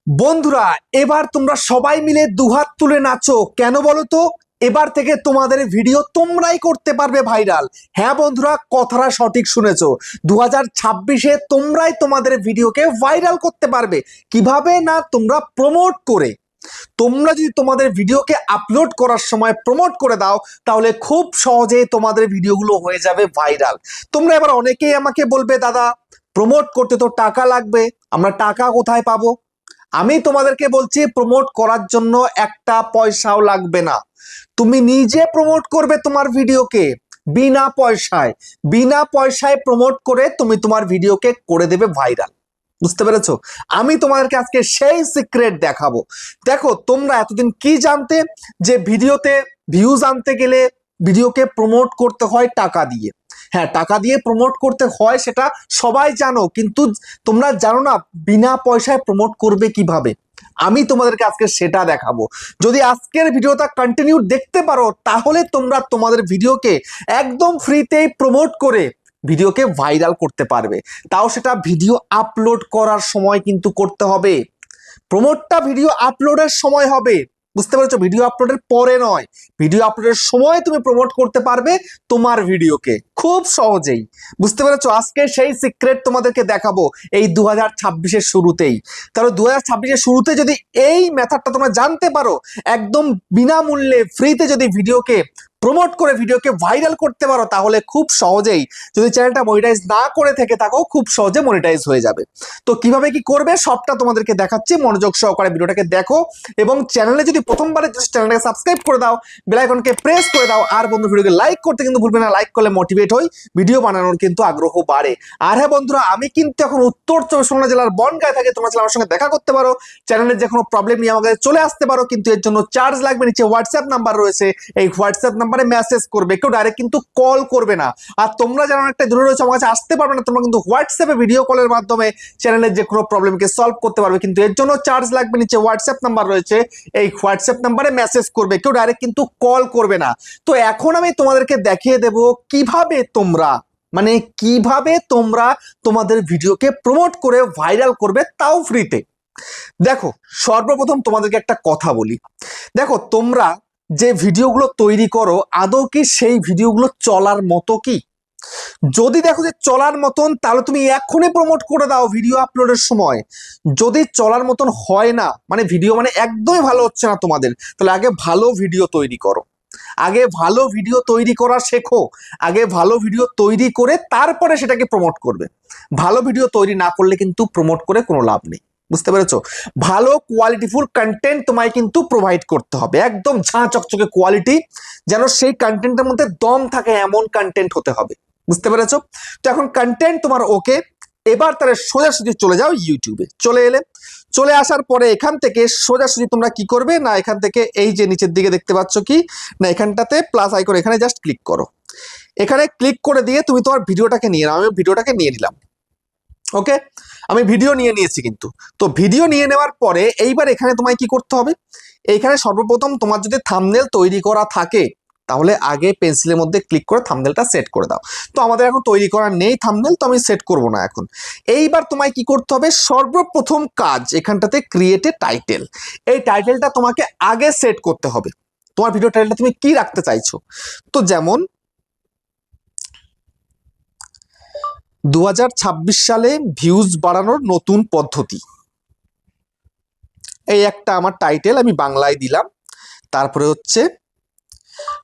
বন্ধুরা, এবার তোমরা সবাই মিলে দুহাত তুলে নাচো। কেন বলো তো? এবার থেকে তোমাদের ভিডিও তোমরাই করতে পারবে ভাইরাল। হ্যাঁ বন্ধুরা, কথাটা সঠিক শুনেছো। 2026-এ তোমরাই তোমাদের ভিডিওকে ভাইরাল করতে পারবে। কিভাবে না, তোমরা প্রমোট করে। তোমরা যদি তোমাদের ভিডিওকে আপলোড করার সময় প্রমোট করে দাও, তাহলে খুব সহজেই তোমাদের ভিডিওগুলো হয়ে যাবে ভাইরাল। তোমরা এবার অনেকেই আমাকে বলবে, দাদা প্রমোট করতে তো টাকা লাগবে, আমরা টাকা কোথায় পাবো? আমি তোমাদেরকে বলছি, প্রমোট করার জন্য একটা পয়সাও লাগবে না। তুমি নিজে প্রমোট করবে তোমার ভিডিওকে বিনা পয়সায়। বিনা পয়সায় প্রমোট করে তুমি তোমার ভিডিওকে করে দেবে ভাইরাল। বুঝতে পেরেছো? আমি তোমাদেরকে আজকে সেই সিক্রেট দেখাবো। দেখো, তোমরা এতদিন কি জানতে যে ভিডিওতে ভিউজ আনতে গেলে ভিডিওকে প্রমোট করতে হয় টাকা দিয়ে। হ্যাঁ, টাকা দিয়ে প্রমোট করতে হয়, সেটা সবাই জানো, কিন্তু তোমরা জানো না বিনা পয়সায় প্রমোট করবে কিভাবে। আমি তোমাদেরকে আজকে সেটা দেখাবো। যদি আজকের ভিডিওটা কন্টিনিউ দেখতে পারো, তাহলে তোমরা তোমাদের ভিডিওকে একদম ফ্রিতেই প্রমোট করে ভিডিওকে ভাইরাল করতে পারবে। তাও সেটা ভিডিও আপলোড করার সময় কিন্তু করতে হবে। প্রমোটটা ভিডিও আপলোডের সময় হবে। বুঝতে পেরেছো? ভিডিও আপলোডের পরে নয়, ভিডিও আপলোডের সময় তুমি প্রমোট করতে পারবে তোমার ভিডিওকে খুব সহজেই। বুঝতে পেরেছো? আজকে সেই সিক্রেট তোমাদেরকে দেখাবো এই 2026-এর শুরুতেই। তাহলে 2026-এর শুরুতে যদি এই মেথডটা তোমরা জানতে পারো, একদম বিনামূল্যে ফ্রিতে যদি ভিডিওকে প্রমোট করে ভিডিওকে ভাইরাল করতে পারো, তাহলে খুব সহজেই, যদি চ্যানেলটা মনিটাইজ না করে থেকে থাকো, খুব সহজে মনিটাইজ হয়ে যাবে। তো কিভাবে কি করবে সবটা তোমাদেরকে দেখাচ্ছি, মনোযোগ সহকারে ভিডিওটাকে দেখো। এবং চ্যানেলে যদি প্রথমবারে চ্যানেলটাকে সাবস্ক্রাইব করে দাও, বেল আইকনকে প্রেস করে দাও, আর বন্ধু ভিডিওকে লাইক করতে কিন্তু ভুলবে না। লাইক করলে মোটিভেট হই, ভিডিও বানানোর কিন্তু আগ্রহ বাড়ে। আর হ্যাঁ বন্ধুরা, আমি কিন্তু এখন উত্তর চব্বিশ পরগনা জেলার বনগাঁয় থাকি। তোমরা চাইলে আমার সঙ্গে দেখা করতে পারো, চ্যানেলের যে কোনো প্রবলেম নিয়ে আমাকে চলে আসতে পারো, কিন্তু এর জন্য চার্জ লাগবে। নিচে হোয়াটসঅ্যাপ নাম্বার রয়েছে, এই হোয়াটসঅ্যাপ নাম্বারে মেসেজ করবে, কেউ ডাইরেক্ট কিন্তু কল করবে না। আর তোমরা যারা একটা দূরে রয়েছে, আমার কাছে আসতে পারবে না, তোমরা কিন্তু হোয়াটসঅ্যাপে ভিডিও কলের মাধ্যমে চ্যানেলের যে কোনো প্রবলেমকে সলভ করতে পারবে, কিন্তু এর জন্য চার্জ লাগবে। নিচে হোয়াটসঅ্যাপ নাম্বার রয়েছে, এই হোয়াটসঅ্যাপ নাম্বারে মেসেজ করবে, কেউ ডাইরেক্ট কিন্তু কল করবে না। তো এখন আমি তোমাদেরকে দেখিয়ে দেব কিভাবে তোমরা, মানে কিভাবে তোমরা তোমাদের ভিডিওকে প্রমোট করে ভাইরাল করবে, তাও ফ্রিতে। দেখো, সর্বপ্রথম তোমাদেরকে একটা কথা বলি। দেখো, তোমরা যে ভিডিওগুলো তৈরি করো, আদৌ কি সেই ভিডিওগুলো চলার মতো কি? যদি দেখো যে চলার মতন, তাহলে তুমি এখনই প্রমোট করে দাও ভিডিও আপলোডের সময়। যদি চলার মতন হয় না, মানে ভিডিও মানে একদমই ভালো হচ্ছে না তোমাদের, তাহলে আগে ভালো ভিডিও তৈরি করো। আগে ভালো ভিডিও তৈরি করা শেখো। আগে ভালো ভিডিও তৈরি করে তারপরে সেটাকে প্রমোট করবে। ভালো ভিডিও তৈরি না করলে কিন্তু প্রমোট করে কোনো লাভ নেই। বুঝতে পেরেছো? ভালো কোয়ালিটিফুল কন্টেন্ট তোমায় কিন্তু প্রোভাইড করতে হবে, একদম ঝাঁ চকচকে কোয়ালিটি, যেন সেই কন্টেন্টের মধ্যে দম থাকে, এমন কন্টেন্ট হতে হবে। বুঝতে পেরেছো? তো এখন কন্টেন্ট তোমার ওকে। এবার তাহলে সোজাসুজি চলে যাও ইউটিউবে। চলে এলে, চলে আসার পরে এখান থেকে সোজাসুজি তোমরা কি করবে না, এখান থেকে এই যে নিচের দিকে দেখতে পাচ্ছ কি না, এখানটাতে প্লাস আইকন, এখানে জাস্ট ক্লিক করো। এখানে ক্লিক করে দিয়ে তুমি তোমার ভিডিওটাকে নিয়ে নাও। আমি ভিডিওটাকে নিয়ে নিলাম। ওকে, আমি ভিডিও নিয়ে নিয়েছি কিন্তু। তো ভিডিও নিয়ে নেওয়ার পরে এইবার এখানে তোমায় কি করতে হবে, এইখানে সর্বপ্রথম তোমার যদি থাম্বনেল তৈরি করা থাকে, তাহলে আগে পেন্সিলের মধ্যে ক্লিক করে থাম্বনেলটা সেট করে দাও। তো আমাদের এখন তৈরি করা নেই থাম্বনেল, তো আমি সেট করব না এখন। এইবার তোমায় কি করতে হবে, সর্বপ্রথম কাজ এখানটাতে ক্রিয়েট এ টাইটেল। এই টাইটেলটা তোমাকে আগে সেট করতে হবে। তোমার ভিডিও টাইটেলটা তুমি কি রাখতে চাইছো? তো যেমন 2026 সালে ভিউজ বাড়ানোর নতুন পদ্ধতি, এই একটা আমার টাইটেল আমি বাংলায় দিলাম। তারপরে হচ্ছে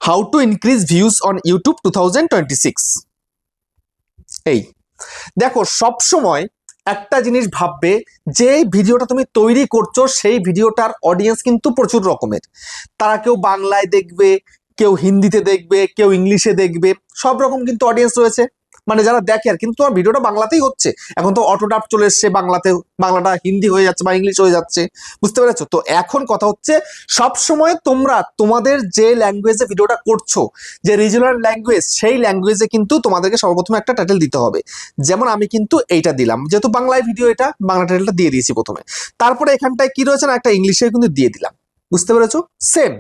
how to increase views on YouTube 2026। এই দেখো, সব সময় একটা জিনিস ভাববে, যে ভিডিওটা তুমি তৈরি করছো সেই ভিডিওটার অডিয়েন্স কিন্তু প্রচুর রকমের। তারা কেউ বাংলায় দেখবে, কেউ হিন্দিতে দেখবে, কেউ ইংলিশে দেখবে, সব রকম কিন্তু অডিয়েন্স রয়েছে, মানে যারা দেখে। আর কিন্তু তোমার ভিডিওটা বাংলাতেই হচ্ছে, এখন তো অটোডাব চলে এসছে বাংলাতে, বাংলাটা হিন্দি হয়ে যাচ্ছে বা ইংলিশ হয়ে যাচ্ছে। বুঝতে পেরেছো? তো এখন কথা হচ্ছে, সব সময় তোমরা তোমাদের যে ল্যাঙ্গুয়েজে ভিডিওটা করছো, যে রিজনাল ল্যাঙ্গুয়েজ, সেই ল্যাঙ্গুয়েজে কিন্তু তোমাদেরকে সর্বপ্রথম একটা টাইটেল দিতে হবে। যেমন আমি কিন্তু এইটা দিলাম, যেহেতু বাংলায় ভিডিও, এটা বাংলা টাইটেলটা দিয়ে দিয়েছি প্রথমে। তারপরে এখানটায় কি রয়েছে না, একটা ইংলিশে কিন্তু দিয়ে দিলাম। বুঝতে পেরেছো? সেম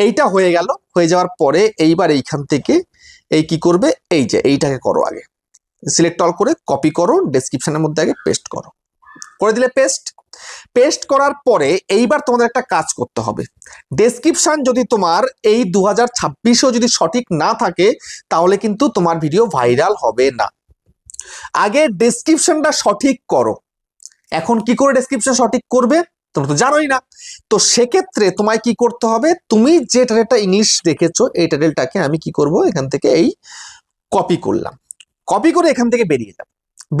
এইটা হয়ে গেল। হয়ে যাওয়ার পরে এইবার এইখান থেকে এই কি করবে, এই যে এইটাকে করো, আগে সিলেক্ট অল করে কপি করো, ডেসক্রিপশনের মধ্যে আগে পেস্ট করো। করে দিলে পেস্ট। পেস্ট করার পরে এইবার তোমাদের একটা কাজ করতে হবে। ডেসক্রিপশন যদি তোমার এই 2026-ও যদি সঠিক না থাকে তাহলে কিন্তু তোমার ভিডিও ভাইরাল হবে না। আগে ডেসক্রিপশনটা সঠিক করো। এখন কি করে ডেসক্রিপশন সঠিক করবে তোমরা তো জানোই না। তো সেক্ষেত্রে তোমায় কি করতে হবে, তুমি যে টাইটেলটা ইংলিশ রেখেছো এই টাইটেলটাকে আমি কি করব, এখান থেকে এই কপি করলাম, কপি করে এখান থেকে বেরিয়ে যাব।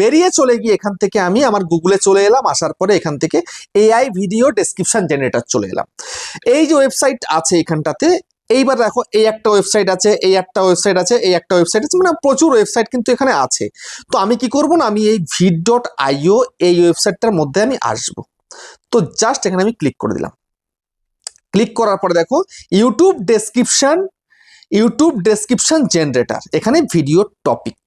বেরিয়ে চলে গিয়ে এখান থেকে আমি আমার গুগলে চলে এলাম, আসার পরে এখান থেকে এআই ভিডিও ডেসক্রিপশন জেনারেটর চলে এলাম। এই যে ওয়েবসাইট আছে এখানটাতে, এইবার দেখো এই একটা ওয়েবসাইট আছে, এই একটা ওয়েবসাইট আছে, এই একটা ওয়েবসাইট আছে, মানে প্রচুর ওয়েবসাইট কিন্তু এখানে আছে। তো আমি কি করব না, আমি এই vid.io এই ওয়েবসাইটটার মধ্যে আমি আসব। তো জাস্ট এখানে আমি ক্লিক করে দিলাম। ক্লিক করার পরে দেখো ইউটিউব ডেসক্রিপশন জেনারেটর, এখানে ভিডিও টপিক।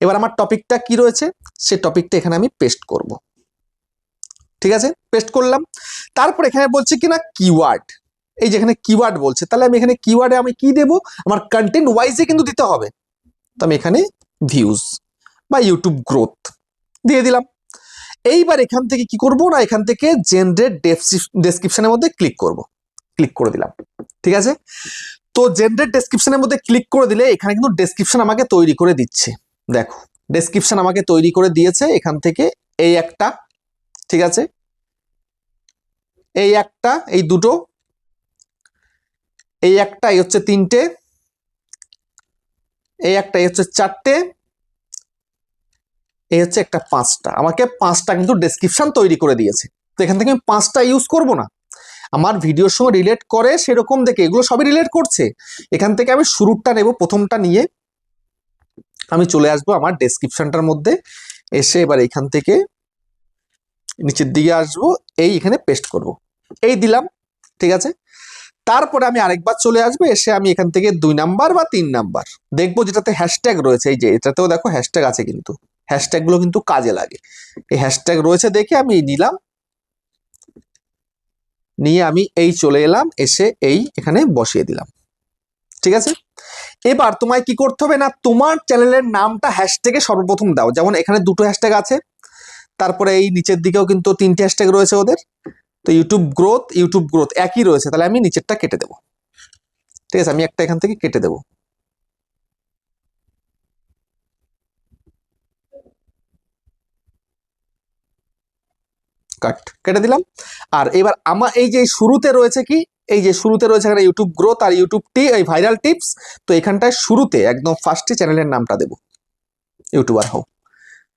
এবার আমার টপিকটা কি রয়েছে সে টপিকটা এখানে আমি পেস্ট করব। ঠিক আছে, পেস্ট করলাম। তারপর এখানে বলছে কিনা কিওয়ার্ড, এই যেখানে কিওয়ার্ড বলছে, তাহলে আমি এখানে কিওয়ার্ডে আমি কি দেব, আমার কন্টেন্ট ওয়াইজে কিন্তু দিতে হবে। তো আমি এখানে ভিউজ বা ইউটিউব গ্রোথ দিয়ে দিলাম। এইবার এখান থেকে কি করব না, এখান থেকে জেনারেট ডেসক্রিপশনের মধ্যে ক্লিক করব। ক্লিক করে দিলাম। ঠিক আছে, তো জেনারেট ডেসক্রিপশনের মধ্যে ক্লিক করে দিলে এখানে কিন্তু ডেসক্রিপশন আমাকে তৈরি করে দিচ্ছে। দেখো ডেসক্রিপশন আমাকে তৈরি করে দিয়েছে। এখান থেকে এই একটা, ঠিক আছে, এই একটা, এই দুটো, এই একটা, এই হচ্ছে তিনটে, এই একটা, এই হচ্ছে চারটে, এই হচ্ছে একটা পাঁচটা। আমাকে পাঁচটা কিন্তু ডেসক্রিপশন তৈরি করে দিয়েছে। তো এখান থেকে আমি পাঁচটা ইউজ করব না, আমার ভিডিওর সঙ্গে রিলেট করে সেরকম দেখে, এগুলো সবই রিলেট করছে। এখান থেকে আমি শুরুটা নেব, প্রথমটা নিয়ে আমি চলে আসবো আমার ডেসক্রিপশনটার মধ্যে। এসে এবার এখান থেকে নিচের দিকে আসবো, এই এখানে পেস্ট করব, এই দিলাম। ঠিক আছে, তারপরে আমি আরেকবার চলে আসবো, এসে আমি এখান থেকে 2 নাম্বার বা 3 নাম্বার দেখবো যেটাতে হ্যাশট্যাগ রয়েছে। এই যে এটাতেও দেখো হ্যাশট্যাগ আছে, কিন্তু হ্যাশট্যাগ গুলো কিন্তু কাজে লাগে। এই হ্যাশট্যাগ রয়েছে দেখে আমি নিলাম, নিয়ে আমি এই চলে এলাম, এসে এই এখানে বসিয়ে দিলাম। ঠিক আছে, এবার তোমায় কি করতে হবে না, তোমার চ্যানেলের নামটা হ্যাশট্যাগে সর্বপ্রথম দাও। যেমন এখানে 2টো হ্যাশট্যাগ আছে, তারপরে এই নিচের দিকেও কিন্তু 3টে হ্যাশট্যাগ রয়েছে ওদের। তো ইউটিউব গ্রোথ একই রয়েছে, তাহলে আমি নিচেরটা কেটে দেবো। ঠিক আছে, আমি একটা এখান থেকে কেটে দেবো। কাট, কেটে দিলাম। আর এবার আমার এই যে শুরুতে রয়েছে কি, এই যে শুরুতে রয়েছে এখানে ইউটিউব গ্রোথ আর ইউটিউব এই ভাইরাল টিপস। তো এখানটায় শুরুতে একদম ফার্স্টে চ্যানেলের নামটা দেবো, ইউটিউবার হও।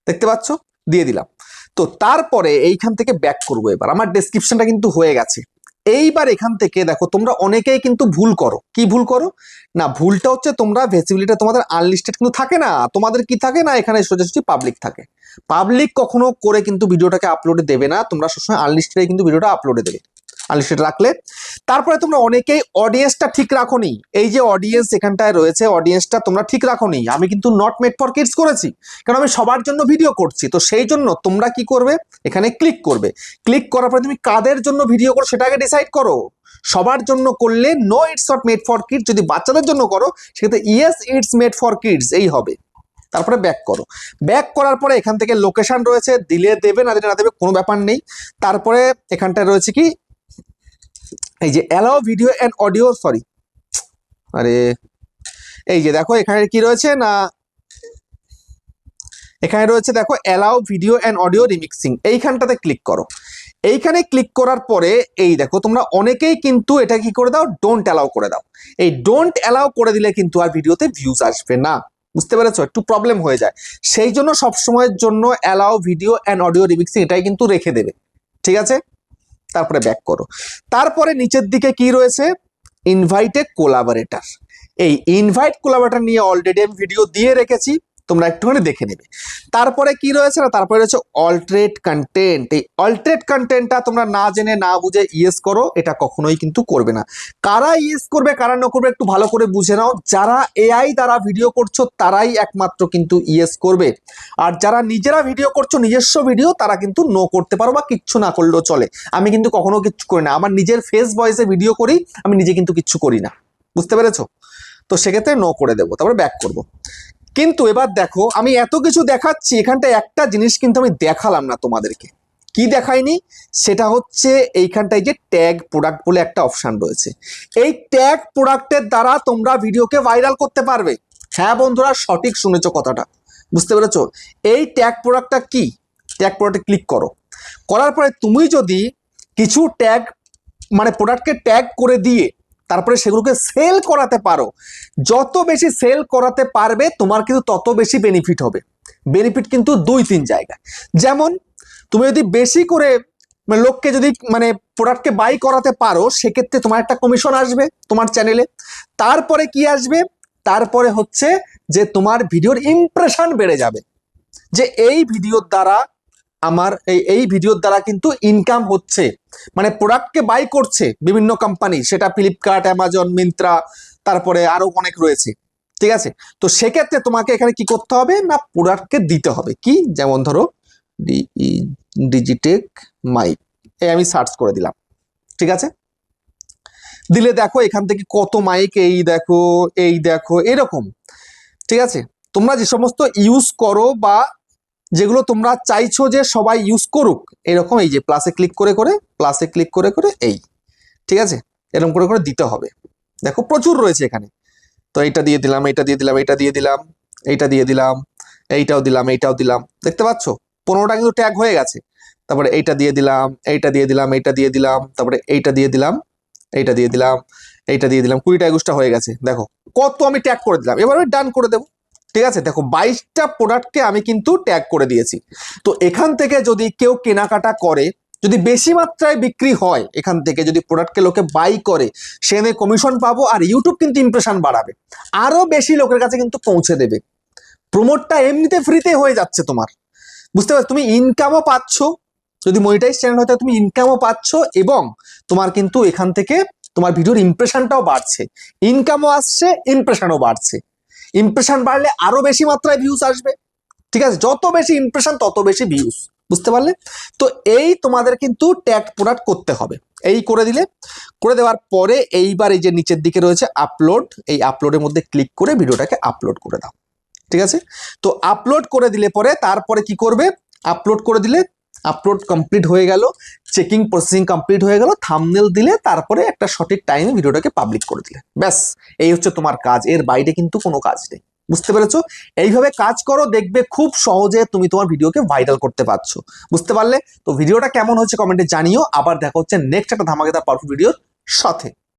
দেখতে পাচ্ছ, দিয়ে দিলাম। তো তারপরে এইখান থেকে ব্যাক করবো। এবার আমার ডেসক্রিপশনটা কিন্তু হয়ে গেছে। এইবার এখান থেকে দেখো তোমরা অনেকেই কিন্তু ভুল করো। কি ভুল করো না, ভুলটা হচ্ছে তোমরা ভিজিবিলিটি তোমাদের আনলিস্টেড কিন্তু থাকে না, তোমাদের কি থাকে না, এখানে সোজাসুজি পাবলিক থাকে। পাবলিক কখনো করে কিন্তু ভিডিওটাকে আপলোডে দেবে না, তোমরা সবসময় আনলিস্টেডে কিন্তু ভিডিওটা আপলোডে দেবে। আনলিস্টেড রাখলে তারপরে তোমরা অনেকেই অডিয়েন্সটা ঠিক রাখোনি। এই যে অডিয়েন্স এখানটায় রয়েছে, অডিয়েন্সটা তোমরা ঠিক রাখোনি। আমি কিন্তু নট মেড ফর কিডস করেছি, কারণ আমি সবার জন্য ভিডিও করছি। তো সেই জন্য তোমরা কি করবে, এখানে ক্লিক করবে। ক্লিক করার পরে তুমি কাদের জন্য ভিডিও করো সেটাকে ডিসাইড করো। সবার জন্য করলে no it's not made for kids, যদি বাচ্চাদের জন্য করো সেক্ষেত্রে yes it's made for kids এই হবে। তারপরে ব্যাক করো। ব্যাক করার পরে এখান থেকে লোকেশন রয়েছে, দিলে দেবে, না দিলে না দেবে, কোনো ব্যাপার নেই। তারপরে এখানটায় রয়েছে কি, এই যে allow video and audio, sorry আরে এই যে দেখো এখানে কি রয়েছে না, এখানে রয়েছে দেখো allow video and audio remixing, এইখানটাতে ক্লিক করো। এইখানে ক্লিক করার পরে এই দেখো তোমরা অনেকেই কিন্তু এটা কি করে দাও, ডোন্ট অ্যালাউ করে দাও। এই ডোন্ট অ্যালাউ করে দিলে কিন্তু আর ভিডিওতে ভিউজ আসবে না, বুঝতে পেরেছো, একটু প্রবলেম হয়ে যায়। সেই জন্য সবসময়ের জন্য allow video and audio remixing এটাই কিন্তু রেখে দেবে। ঠিক আছে, তারপরে ব্যাক করো। তারপরে নিচের দিকে কি রয়েছে, ইনভাইট এ কোলাবোরেটর। এই ইনভাইট কোলাবোরেটর নিয়ে অলরেডি আমি ভিডিও দিয়ে রেখেছি, তোমরা একটুখানি দেখে নেবে। তারপরে কি রয়েছে না, তারপরে রয়েছে অল্টারেট কন্টেন্ট। এই অল্টারেট কন্টেন্টটা তোমরা না জেনে না বুঝে ইয়েস করো, এটা কখনোই কিন্তু করবে না। কারা ইয়েস করবে কারা না করবে একটু ভালো করে বুঝে নাও। যারা এআই দ্বারা ভিডিও করছো তারাই একমাত্র কিন্তু ইয়েস করবে, আর যারা নিজেরা ভিডিও করছো নিজস্ব ভিডিও তারা কিন্তু নো করতে পারো বা কিচ্ছু না করলেও চলে। আমি কিন্তু কখনো কিচ্ছু করি না, আমার নিজের ফেস ভয়েসে ভিডিও করি, আমি নিজে কিন্তু কিচ্ছু করি না, বুঝতে পেরেছো। তো সেক্ষেত্রে নো করে দেবো, তারপরে ব্যাক করব। কিন্তু এবার দেখো আমি এত কিছু দেখাচ্ছি, এখানটা একটা জিনিস কিন্তু আমি দেখালাম না তোমাদেরকে। কি দেখায়নি, সেটা হচ্ছে এইখানটায় যে ট্যাগ প্রোডাক্ট বলে একটা অপশন রয়েছে। এই ট্যাগ প্রোডাক্টের দ্বারা তোমরা ভিডিওকে ভাইরাল করতে পারবে। হ্যাঁ বন্ধুরা, সঠিক শুনেছো কথাটা, বুঝতে পেরেছো? এই ট্যাগ প্রোডাক্টটা কি, ট্যাগ প্রোডাক্টে ক্লিক করো, করার পরে তুমি যদি কিছু ট্যাগ মানে প্রোডাক্টকে ট্যাগ করে দিয়ে তারপরে সেগুলোকে সেল করাতে পারো, যত বেশি সেল করাতে পারবে তোমার কিন্তু তত বেশি বেনিফিট হবে। বেনিফিট কিন্তু 2-3 জায়গায়। যেমন তুমি যদি বেশি করে লোককে যদি প্রোডাক্টকে বাই করাতে পারো, সেক্ষেত্রে তোমার একটা কমিশন আসবে তোমার চ্যানেলে। তারপরে কি আসবে, তারপরে হচ্ছে যে তোমার ভিডিওর ইমপ্রেশন বেড়ে যাবে, যে এই ভিডিওর দ্বারা আমার এই ভিডিওর দ্বারা কিন্তু ইনকাম হচ্ছে, প্রোডাক্টকে বাই করছে বিভিন্ন কোম্পানি, সেটা ফ্লিপকার্ট, অ্যামাজন, মিন্ত্রা, তারপরে আরো অনেক রয়েছে। ঠিক আছে, তো সেক্ষেত্রে তোমাকে এখানে কি করতে হবে না, প্রোডাক্টকে দিতে হবে কি, যেমন ধরো ডিজিটেক মাইক, আমি সার্চ করে দিলাম। ঠিক আছে, দিলে দেখো এখান থেকে কত মাইক, এই দেখো এরকম। ঠিক আছে, তোমরা যে সমস্ত ইউজ করো বা যেগুলো তোমরা চাইছো যে সবাই ইউজ করুক, এরকম এই যে প্লাসে ক্লিক করে এই, ঠিক আছে, এরকম করে দিতে হবে। দেখো প্রচুর রয়েছে এখানে, তো এইটা দিয়ে দিলাম, এইটা দিয়ে দিলাম, এইটা দিয়ে দিলাম, এইটা দিয়ে দিলাম, এইটাও দিলাম, এইটাও দিলাম, দেখতে পাচ্ছ 15টা কিন্তু ট্যাগ হয়ে গেছে। তারপরে এইটা দিয়ে দিলাম, এইটা দিয়ে দিলাম, এইটা দিয়ে দিলাম, তারপরে এইটা দিয়ে দিলাম, এইটা দিয়ে দিলাম, এইটা দিয়ে দিলাম, 20টা 21টা হয়ে গেছে। দেখো কত আমি ট্যাগ করে দিলাম, এবার আমি ডান করে দেবো। ঠিক আছে, দেখো 22টা প্রোডাক্টকে আমি কিন্তু ট্যাগ করে দিয়েছি। তো এখান থেকে যদি কেউ কেনাকাটা করে, যদি বেশি মাত্রায় বিক্রি হয়, এখান থেকে যদি প্রোডাক্টকে লোকে বাই করে, সেখানে কমিশন পাবো, আর ইউটিউব কিন্তু ইমপ্রেশন বাড়াবে, আরো বেশি লোকের কাছে কিন্তু পৌঁছে দেবে। প্রমোটটা এমনিতে ফ্রিতে হয়ে যাচ্ছে তোমার, বুঝতে পারছো? তুমি ইনকামও পাচ্ছ, যদি মনিটাইজ চ্যানেল হয় তুমি ইনকামও পাচ্ছ, এবং তোমার কিন্তু এখান থেকে তোমার ভিডিওর ইমপ্রেশনটাও বাড়ছে, ইনকামও আসছে, ইমপ্রেশনও বাড়ছে। ইমপ্রেশন বাড়লে আরো বেশি মাত্রায় ভিউজ আসবে। ঠিক আছে, যত বেশি ইমপ্রেশন তত বেশি ভিউজ, বুঝতে পারলে? তো এই তোমাদের কিন্তু ট্যাগ প্রোডাক্ট করতে হবে। এই করে দিলে, করে দেওয়ার পরে এইবার এই যে নিচের দিকে রয়েছে আপলোড, এই আপলোডের মধ্যে ক্লিক করে ভিডিওটাকে আপলোড করে দাও। ঠিক আছে, তো আপলোড করে দিলে পরে তারপরে কি করবে, আপলোড করে দিলে, আপলোড কমপ্লিট হয়ে গেল, চেকিং প্রসেসিং কমপ্লিট হয়ে গেল, থাম্বনেল দিলে, তারপরে একটা সঠিক টাইমে ভিডিওটাকে পাবলিক করে দিলে, ব্যাস এই হচ্ছে তোমার কাজ। এর বাইরে কিন্তু কোনো কাজ নেই, বুঝতে পেরেছো? এইভাবে কাজ করো, দেখবে খুব সহজে তুমি তোমার ভিডিওকে ভাইরাল করতে পারছো, বুঝতে পারলে? তো ভিডিওটা কেমন হচ্ছে কমেন্টে জানিও। আবার দেখা হচ্ছে নেক্সট একটা ধামাকেদার পাওয়ারফুল ভিডিওর সাথে।